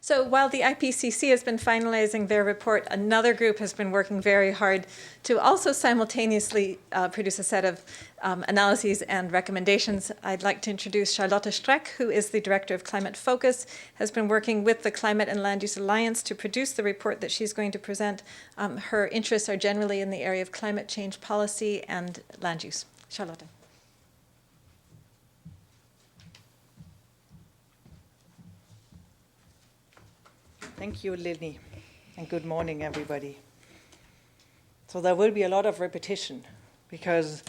So while the IPCC has been finalizing their report, another group has been working very hard to also simultaneously produce a set of analyses and recommendations. I'd like to introduce Charlotte Streck, who is the Director of Climate Focus, has been working with the Climate and Land Use Alliance to produce the report that she's going to present. Her interests are generally in the area of climate change policy and land use. Charlotte. Thank you, Lily, and good morning, everybody. So there will be a lot of repetition, because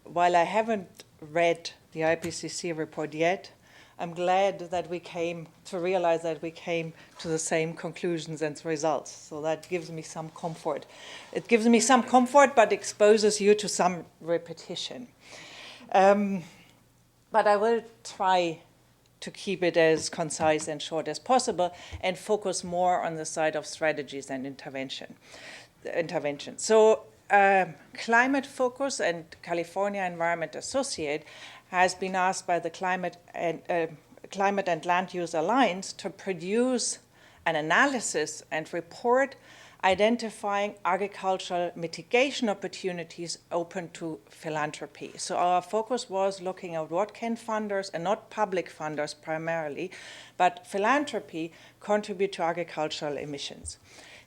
while I haven't read the IPCC report yet, I'm glad that we came to realize that we came to the same conclusions and results. So that gives me some comfort. It gives me some comfort, but exposes you to some repetition. But I will try to keep it as concise and short as possible and focus more on the side of strategies and intervention. So Climate Focus and California Environment Associate has been asked by the Climate and Land Use Alliance to produce an analysis and report identifying agricultural mitigation opportunities open to philanthropy. So our focus was looking at what can funders, and not public funders primarily, but philanthropy contribute to agricultural emissions.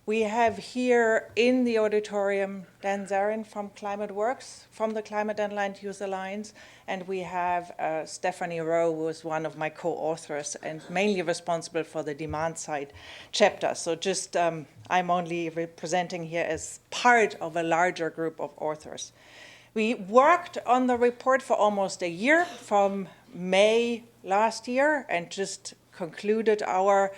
We have here in the auditorium Dan Zarin from Climate Works, from the Climate and Land Use Alliance, and we have Stephanie Rowe, who is one of my co-authors and mainly responsible for the demand side chapter. So just, I'm only representing here as part of a larger group of authors. We worked on the report for almost a year, from May last year, and just concluded our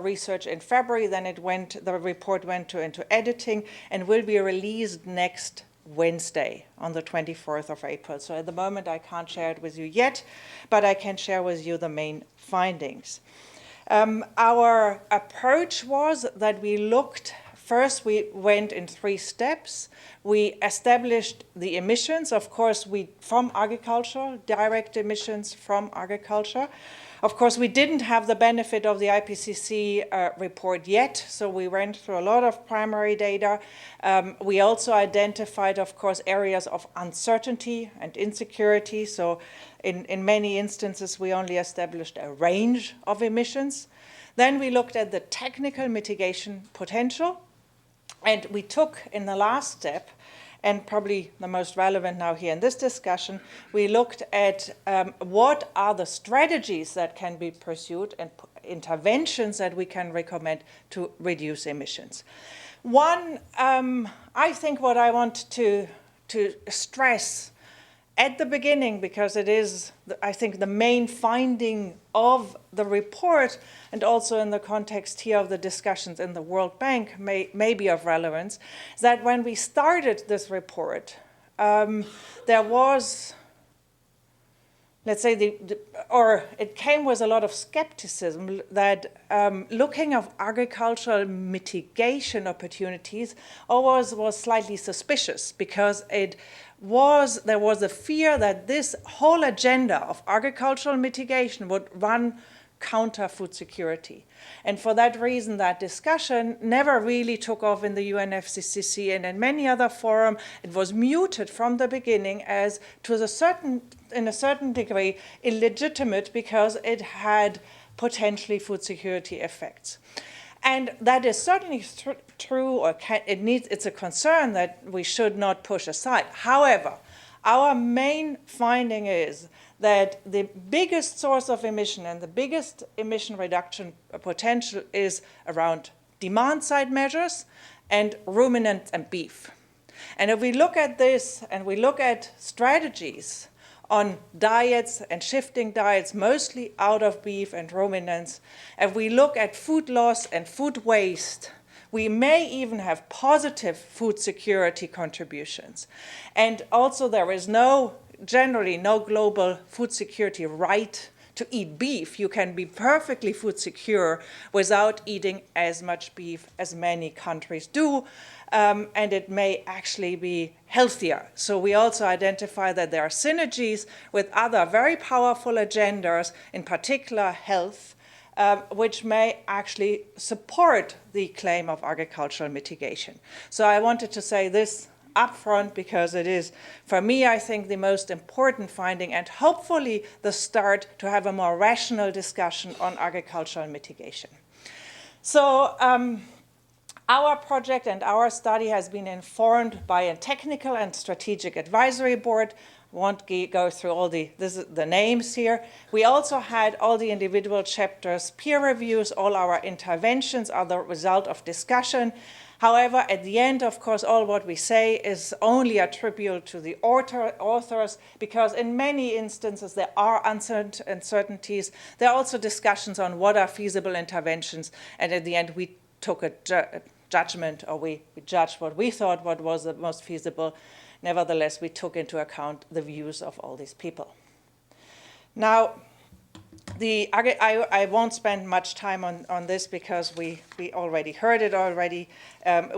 research in February. Then the report went into editing and will be released next Wednesday on the 24th of April. So at the moment I can't share it with you yet, but I can share with you the main findings. Our approach was that first we went in 3 steps. We established the emissions, of course, from agriculture, direct emissions from agriculture. Of course, we didn't have the benefit of the IPCC report yet, so we went through a lot of primary data. We also identified, of course, areas of uncertainty and insecurity. So in many instances, we only established a range of emissions. Then we looked at the technical mitigation potential, and we took, in the last step, and probably the most relevant now here in this discussion, we looked at what are the strategies that can be pursued and interventions that we can recommend to reduce emissions. One, I think what I want to stress at the beginning, because it is, I think, the main finding of the report, and also in the context here of the discussions in the World Bank may be of relevance, is that when we started this report, there was, let's say, it came with a lot of skepticism that looking at agricultural mitigation opportunities always was slightly suspicious, because there was a fear that this whole agenda of agricultural mitigation would run counter food security. And for that reason, that discussion never really took off in the UNFCCC, and in many other forums. It was muted from the beginning as, in a certain degree, illegitimate, because it had potentially food security effects. And that is certainly true, or it's a concern that we should not push aside. However, our main finding is that the biggest source of emission and the biggest emission reduction potential is around demand-side measures and ruminants and beef. And if we look at this and we look at strategies on diets and shifting diets, mostly out of beef and ruminants, if we look at food loss and food waste, we may even have positive food security contributions. And also there is generally no global food security right to eat beef. You can be perfectly food secure without eating as much beef as many countries do, and it may actually be healthier. So we also identify that there are synergies with other very powerful agendas, in particular health, which may actually support the claim of agricultural mitigation. So I wanted to say this upfront because it is, for me, I think, the most important finding and hopefully the start to have a more rational discussion on agricultural mitigation. So our project and our study has been informed by a technical and strategic advisory board. Won't go through all the names here. We also had all the individual chapters peer reviews. All our interventions are the result of discussion. However, at the end, of course, all what we say is only attributable to the authors, because in many instances there are uncertainties. There are also discussions on what are feasible interventions, and at the end we took a judgment, or we judged what we thought what was the most feasible. Nevertheless, we took into account the views of all these people. Now, I won't spend much time on this because we already heard it already.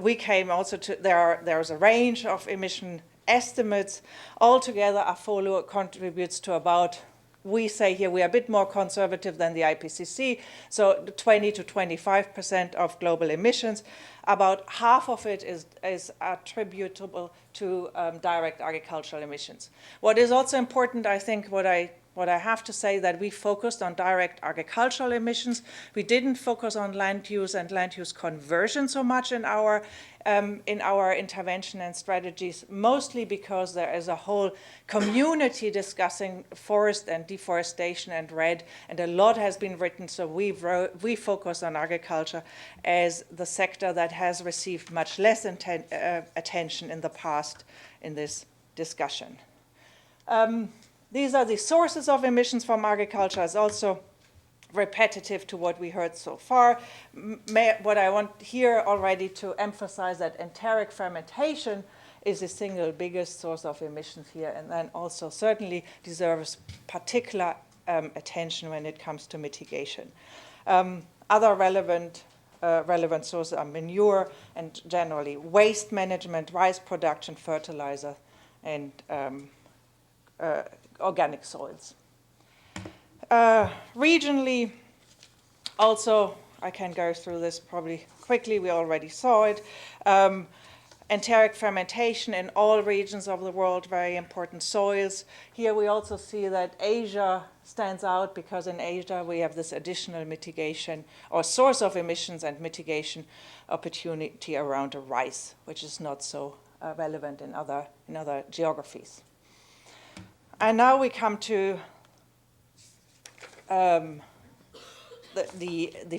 We came also to, there's a range of emission estimates. Altogether, AFOLO contributes to about, we say here we are a bit more conservative than the IPCC, so 20 to 25% of global emissions. About half of it is attributable to direct agricultural emissions. What is also important, I think, what I have to say, that we focused on direct agricultural emissions. We didn't focus on land use and land use conversion so much in our intervention and strategies, mostly because there is a whole community discussing forest and deforestation and REDD, and a lot has been written, so we focus on agriculture as the sector that has received much less attention in the past in this discussion. These are the sources of emissions from agriculture. It's also repetitive to what we heard so far. What I want here already to emphasize that enteric fermentation is the single biggest source of emissions here, and then also certainly deserves particular attention when it comes to mitigation. Other relevant sources are manure and generally waste management, rice production, fertilizer, and organic soils. Regionally, also, I can go through this probably quickly, we already saw it. Enteric fermentation in all regions of the world, very important soils. Here we also see that Asia stands out because in Asia we have this additional mitigation or source of emissions and mitigation opportunity around rice, which is not so relevant in other geographies. And now we come to the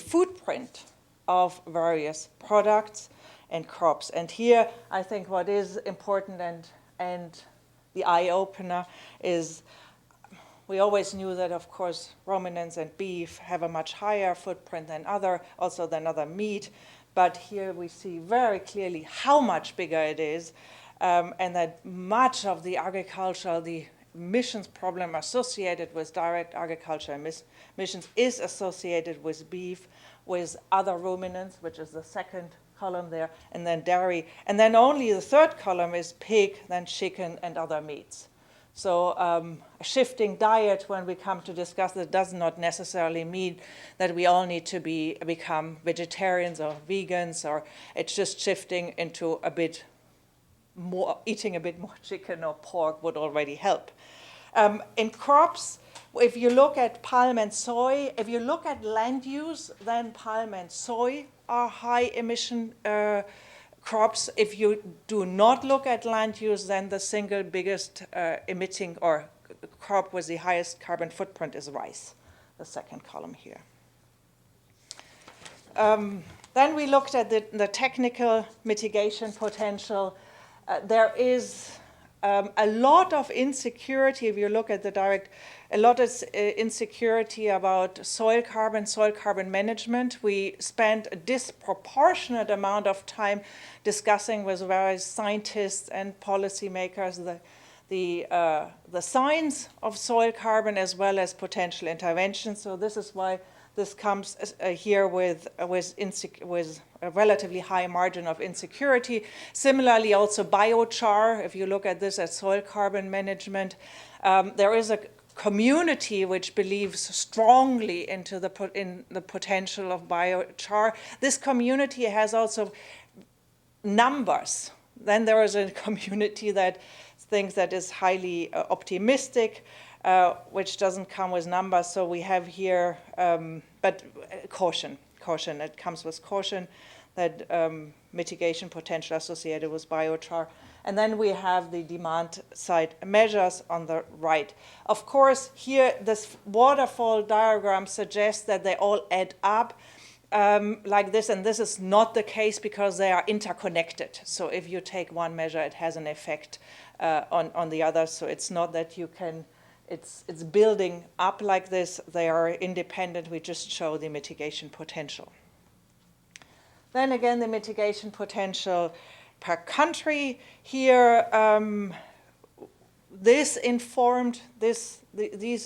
footprint of various products and crops. And here, I think what is important and the eye-opener is we always knew that, of course, ruminants and beef have a much higher footprint than other meat. But here we see very clearly how much bigger it is, and that much of the emissions problem associated with direct agriculture emissions is associated with beef, with other ruminants, which is the second column there, and then dairy. And then only the third column is pig, then chicken, and other meats. So a shifting diet, when we come to discuss it, does not necessarily mean that we all need to become vegetarians or vegans, or it's just shifting into a bit more, eating a bit more chicken or pork would already help. In crops, if you look at palm and soy, if you look at land use, then palm and soy are high emission crops. If you do not look at land use, then the single biggest emitting or crop with the highest carbon footprint is rice, the second column here. Then we looked at the technical mitigation potential. There is a lot of insecurity, if you look at the direct, a lot of insecurity about soil carbon management. We spent a disproportionate amount of time discussing with various scientists and policymakers the science of soil carbon as well as potential interventions. So this is why this comes here with a relatively high margin of insecurity. Similarly, also biochar, if you look at this as soil carbon management, there is a community which believes strongly into in the potential of biochar. This community has also numbers. Then there is a community that thinks that is highly optimistic, which doesn't come with numbers. So we have here, but caution, it comes with caution that mitigation potential associated with biochar. And then we have the demand side measures on the right. Of course, here this waterfall diagram suggests that they all add up like this, and this is not the case because they are interconnected. So if you take one measure, it has an effect on the others. So it's not that you can, it's building up like this. They are independent. We just show the mitigation potential. Then again, the mitigation potential per country. Here, these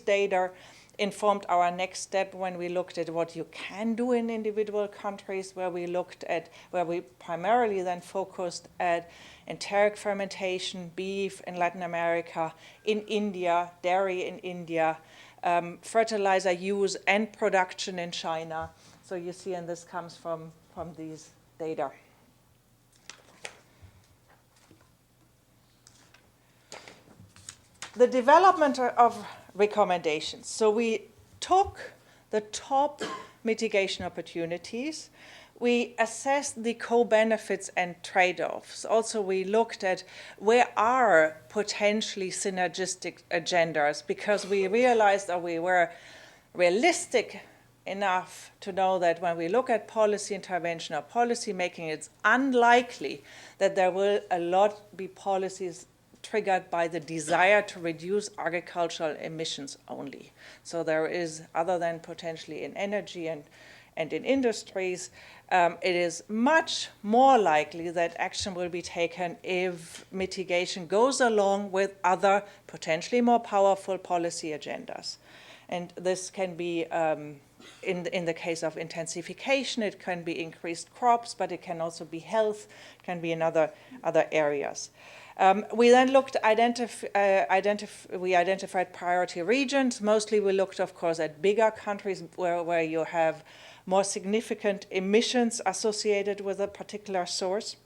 data informed our next step when we looked at what you can do in individual countries, where we primarily then focused at enteric fermentation, beef in Latin America, in India, dairy in India, fertilizer use and production in China. So you see, and this comes from these data. The development of recommendations. So we took the top mitigation opportunities. We assessed the co-benefits and trade-offs. Also, we looked at where are potentially synergistic agendas, because we realized that we were realistic enough to know that when we look at policy intervention or policy making, it's unlikely that there will a lot be policies triggered by the desire to reduce agricultural emissions only. So there is, other than potentially in energy and in industries, it is much more likely that action will be taken if mitigation goes along with other potentially more powerful policy agendas. And this can be, in the case of intensification, it can be increased crops, but it can also be health, it can be in other areas. We then we identified priority regions. Mostly we looked, of course, at bigger countries where you have more significant emissions associated with a particular source.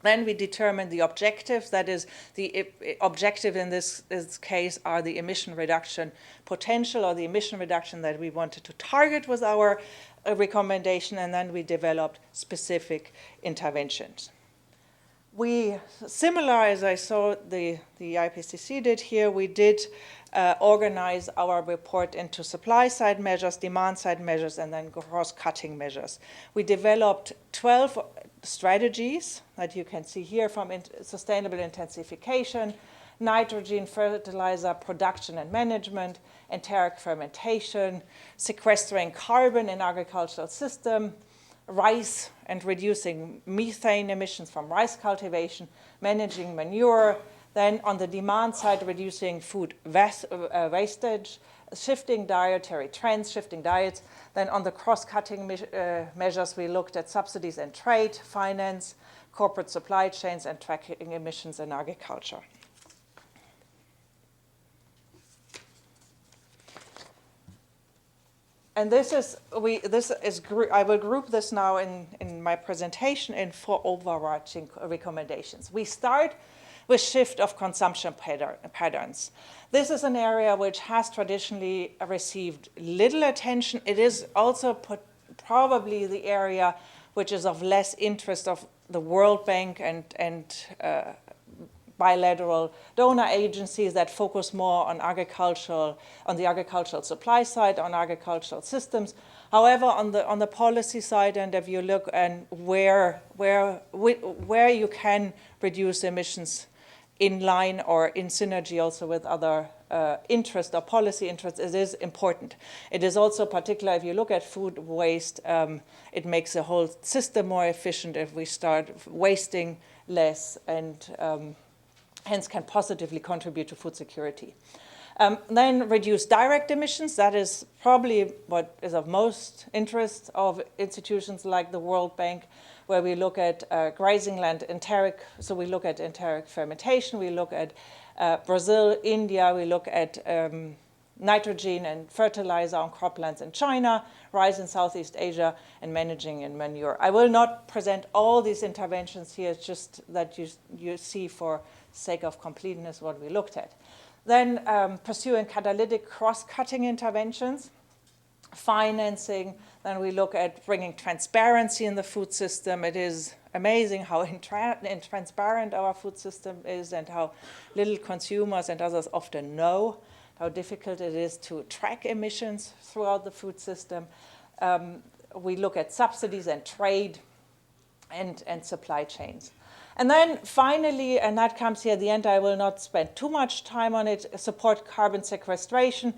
Then we determined the objectives. That is, the objective in this case are the emission reduction potential or the emission reduction that we wanted to target with our recommendation, and then we developed specific interventions. We, similar as I saw the IPCC did here, we did organize our report into supply-side measures, demand-side measures, and then cross-cutting measures. We developed 12 strategies that you can see here, from sustainable intensification, nitrogen fertilizer production and management, enteric fermentation, sequestering carbon in agricultural system, rice and reducing methane emissions from rice cultivation, managing manure, then on the demand side, reducing food wastage, shifting dietary trends, shifting diets. Then on the cross-cutting measures, we looked at subsidies and trade, finance, corporate supply chains, and tracking emissions in agriculture. And I will group this now in my presentation in 4 overarching recommendations. We start with shift of consumption patterns. This is an area which has traditionally received little attention. It is also probably the area which is of less interest of the World Bank and bilateral donor agencies that focus more on the agricultural supply side, on agricultural systems. However, on the policy side, and if you look and where you can reduce emissions in line or in synergy also with other interest or policy interests, it is important. It is also particular if you look at food waste, it makes the whole system more efficient if we start wasting less and hence can positively contribute to food security. Then reduce direct emissions. That is probably what is of most interest of institutions like the World Bank, where we look at grazing land, enteric. So we look at enteric fermentation. We look at Brazil, India. We look at nitrogen and fertilizer on croplands in China, rice in Southeast Asia, and managing in manure. I will not present all these interventions here, it's just that you see for sake of completeness what we looked at. Then pursuing catalytic cross-cutting interventions, financing. Then we look at bringing transparency in the food system. It is amazing how intransparent our food system is and how little consumers and others often know how difficult it is to track emissions throughout the food system. We look at subsidies and trade and supply chains. And then finally, and that comes here at the end, I will not spend too much time on it, support carbon sequestration.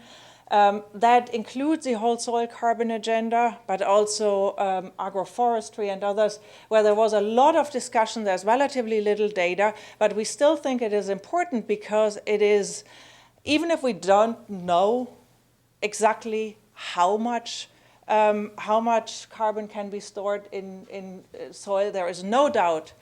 That includes the whole soil carbon agenda, but also agroforestry and others, where there was a lot of discussion. There's relatively little data, but we still think it is important because it is, even if we don't know exactly how much carbon can be stored in soil, there is no doubt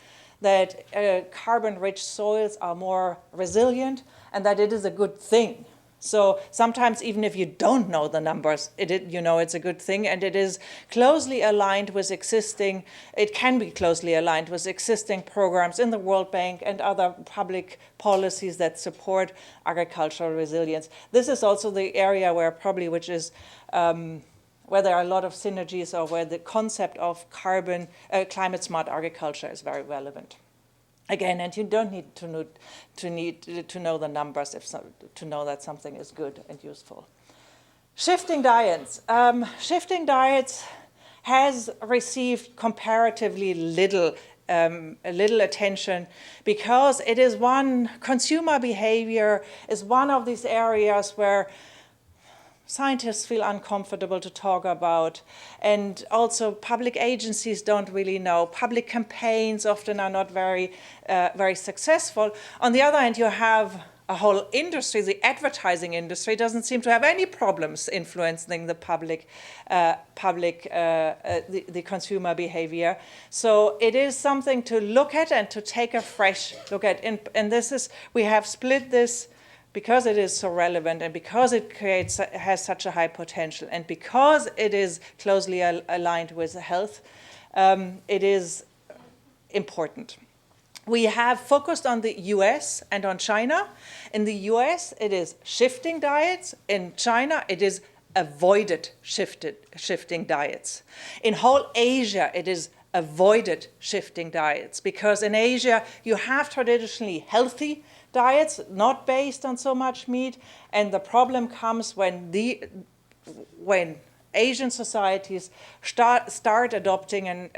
that carbon-rich soils are more resilient and that it is a good thing. So sometimes even if you don't know the numbers, it's a good thing, and it is closely aligned with existing, it can be closely aligned with existing programs in the World Bank and other public policies that support agricultural resilience. This is also the area where where there are a lot of synergies, or where the concept of climate smart agriculture is very relevant. Again, and you don't need to know the numbers to know that something is good and useful. Shifting diets. Shifting diets has received comparatively little attention because it is consumer behavior is one of these areas where scientists feel uncomfortable to talk about, and also public agencies don't really know. Public campaigns often are not very successful. On the other hand, you have a whole industry. The advertising industry doesn't seem to have any problems influencing the the consumer behavior. So it is something to look at and to take a fresh look at. And we have split this because it is so relevant, and because it has such a high potential, and because it is closely aligned with health, it is important. We have focused on the US and on China. In the US, it is shifting diets. In China, it is avoided shifting diets. In whole Asia, it is avoided shifting diets, because in Asia, you have traditionally healthy diets, not based on so much meat, and the problem comes when Asian societies start adopting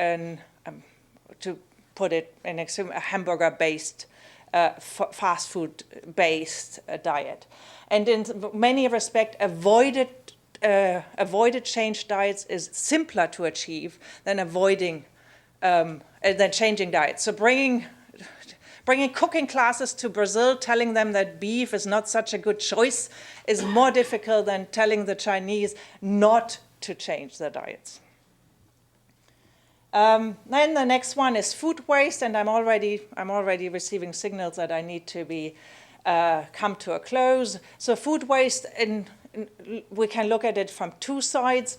to put it in extreme, a hamburger-based, fast food-based diet, and in many respects, avoided change diets is simpler to achieve than changing diets. So bringing cooking classes to Brazil, telling them that beef is not such a good choice, is more difficult than telling the Chinese not to change their diets. Then the next one is food waste, and I'm already receiving signals that I need to come to a close. So food waste, we can look at it from two sides: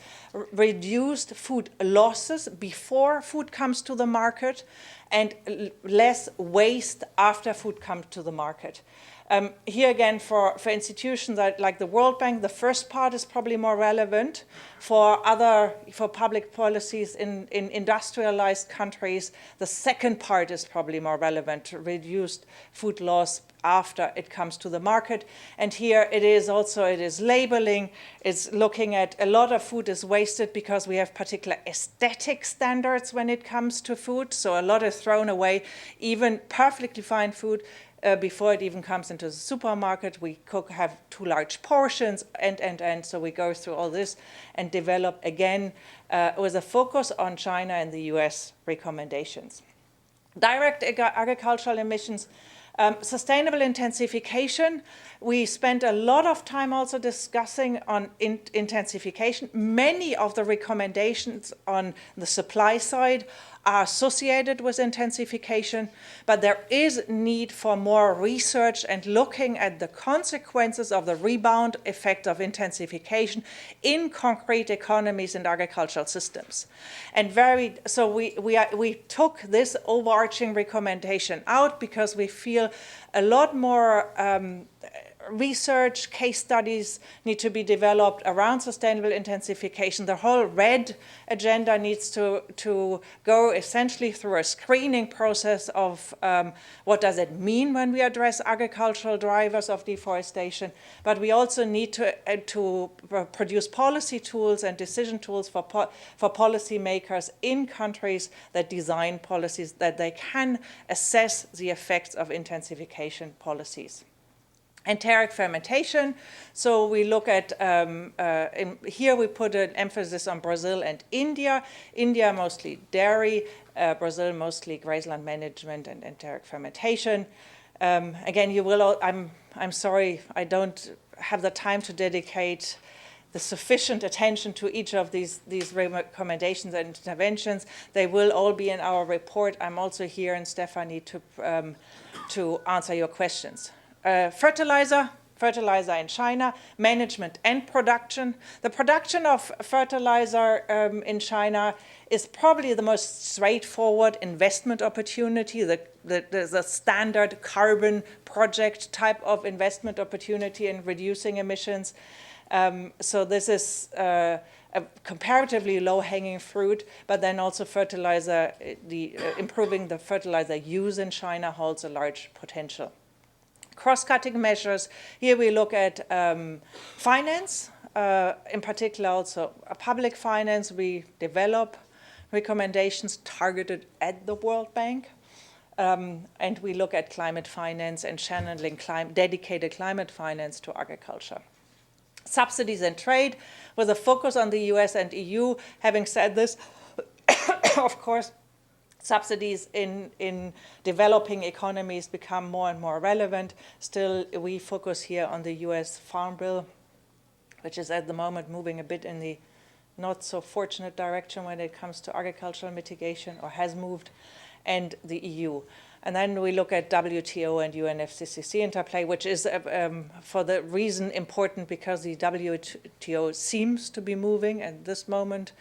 reduced food losses before food comes to the market, and less waste after food comes to the market. Here again, for institutions like the World Bank, the first part is probably more relevant. For public policies in industrialized countries, the second part is probably more relevant: reduced food loss after it comes to the market. And here it is labeling. It's looking at a lot of food is wasted because we have particular aesthetic standards when it comes to food. So a lot is thrown away, even perfectly fine food. Before it even comes into the supermarket, we have too large portions, and so we go through all this and develop, again, with a focus on China and the US recommendations. Direct agricultural emissions, Sustainable intensification, we spent a lot of time also discussing on intensification. Many of the recommendations on the supply side are associated with intensification, but there is need for more research and looking at the consequences of the rebound effect of intensification in concrete economies and agricultural systems. And so we took this overarching recommendation out because we feel a lot more research, case studies need to be developed around sustainable intensification. The whole RED agenda needs to go essentially through a screening process of what does it mean when we address agricultural drivers of deforestation. But we also need to produce policy tools and decision tools for policymakers in countries that design policies that they can assess the effects of intensification policies. Enteric fermentation, so we look at, here we put an emphasis on Brazil and India. India mostly dairy, Brazil mostly grazeland management and enteric fermentation. Again, you will, I'm sorry, I don't have the time to dedicate the sufficient attention to each of these recommendations and interventions. They will all be in our report. I'm also here, and Stephanie, to answer your questions. Fertilizer in China, management and production. The production of fertilizer in China is probably the most straightforward investment opportunity, the standard carbon project type of investment opportunity in reducing emissions. So this is a comparatively low-hanging fruit, but then also fertilizer, improving the fertilizer use in China holds a large potential. Cross-cutting measures, here we look at finance, in particular also public finance. We develop recommendations targeted at the World Bank, and we look at climate finance and channeling dedicated climate finance to agriculture. Subsidies and trade, with a focus on the US and EU. Having said this, of course, subsidies in developing economies become more and more relevant. Still, we focus here on the US Farm Bill, which is at the moment moving a bit in the not so fortunate direction when it comes to agricultural mitigation, or has moved, and the EU. And then we look at WTO and UNFCCC interplay, which is for the reason important because the WTO seems to be moving at this moment.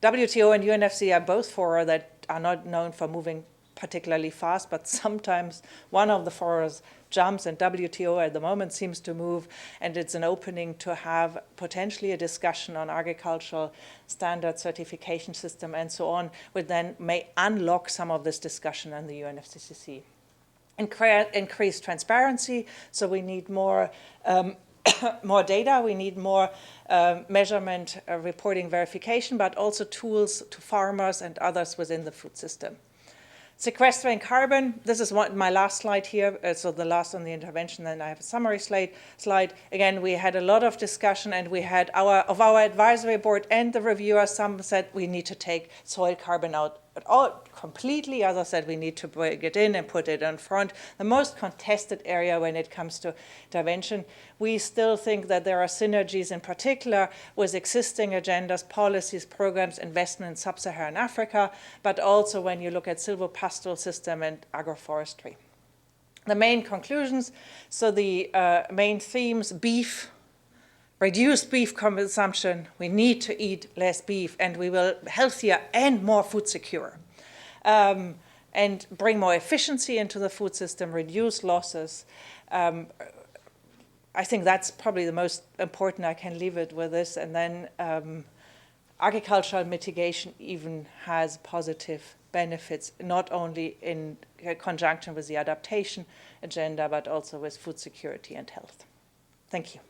WTO and UNFCCC are both fora that are not known for moving particularly fast, but sometimes one of the forums jumps, and WTO at the moment seems to move, and it's an opening to have potentially a discussion on agricultural standard certification system and so on, which then may unlock some of this discussion in the UNFCCC. Increased transparency, so we need more more data, we need more measurement, reporting, verification, but also tools to farmers and others within the food system. Sequestering carbon, this is my last slide here, so the last on the intervention, then I have a summary slide. Again, we had a lot of discussion, and we had our advisory board and the reviewers, some said we need to take soil carbon out completely. Others said we need to bring it in and put it in front. The most contested area when it comes to intervention, we still think that there are synergies in particular with existing agendas, policies, programs, investment in sub-Saharan Africa, but also when you look at silvopastoral system and agroforestry. The main conclusions, so the main themes: beef, reduce beef consumption, we need to eat less beef, and we will healthier and more food secure. And bring more efficiency into the food system, reduce losses. I think that's probably the most important. I can leave it with this. And then agricultural mitigation even has positive benefits, not only in conjunction with the adaptation agenda, but also with food security and health. Thank you.